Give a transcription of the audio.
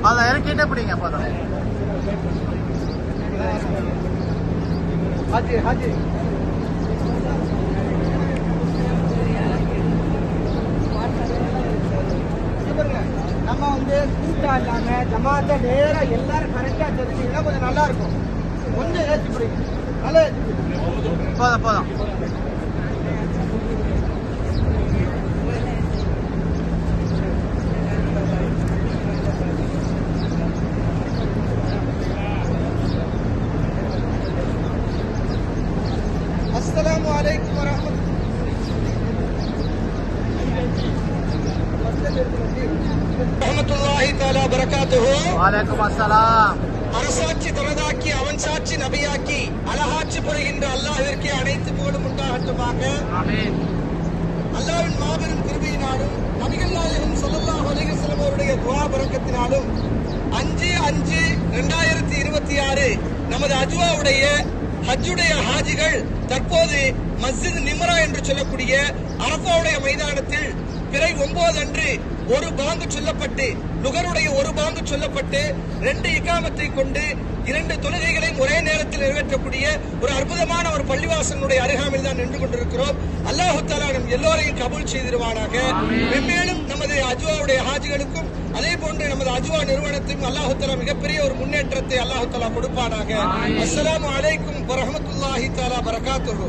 அதை இறக்கிட்டே பிடிங்க போதும். ஹாஜி ஹாஜி நம்ம கூட்டா இல்லாம ஜமாத்த நேரா எல்லாரும் கரெக்டா தெரிஞ்சீங்கன்னா கொஞ்சம் நல்லா இருக்கும். கொஞ்சம் ஏற்றி பிடிக்கும், நல்லா ஏற்றி போதும் போதும். அஸ்ஸலாமு அலைக்கும் வரஹ்மத்துல்லாஹி தஆலா பரகாத்துஹு. வலைக்கும் அஸ்ஸலாம். அரசாட்சி தனதாக்கி அவன் சாட்சி நபியாக்கி அழகாட்சி புரிகின்ற அல்லாஹ்விற்கே அனைத்து புகழும் உண்டாகட்டுமாக. ஆமீன். அல்லாஹ்வின் மாபெரும் கிருபையினாலும் நபிகள் நாயகம் ஸல்லல்லாஹு அலைஹி வஸல்லம் அவருடைய துஆ பரக்கத்தினாலும் 5/5/2026 நமது அஜ்வாவுடைய ஹஜ்ஜுடைய ஹாஜிகள் தற்போது மஸ்ஜித் நிம்ரா என்று சொல்லக்கூடிய அரஃபாவுடைய மைதானத்தில் பிறை 9 அன்று ஒரு பாங்கு சொல்லப்பட்டு நுகருடைய ஒரு பாங்கு சொல்லப்பட்டு 2 இகாமத்தை கொண்டு 2 தொழுகைகளை ஒரே நேரத்தில் நிறைவேற்றக்கூடிய ஒரு அற்புதமான ஒரு பள்ளிவாசனுடைய அருகாமையில் தான் நின்று கொண்டிருக்கிறோம். அல்லாஹு தஆலா நம் எல்லோரையும் கபூல் செய்திருவானாக. மென்மேலும் நமது அஜ்வாவுடைய ஹாஜிகளுக்கும் அதே போன்று நமது அஜ்வா நிறுவனத்துக்கும் அல்லாஹு தஆலா மிகப்பெரிய ஒரு முன்னேற்றத்தை அல்லாஹு தஆலா கொடுப்பானாக. அஸ்ஸலாமு அலைக்கும் வரஹ்மத்துல்லாஹி தஆலா பரகாத்துஹு.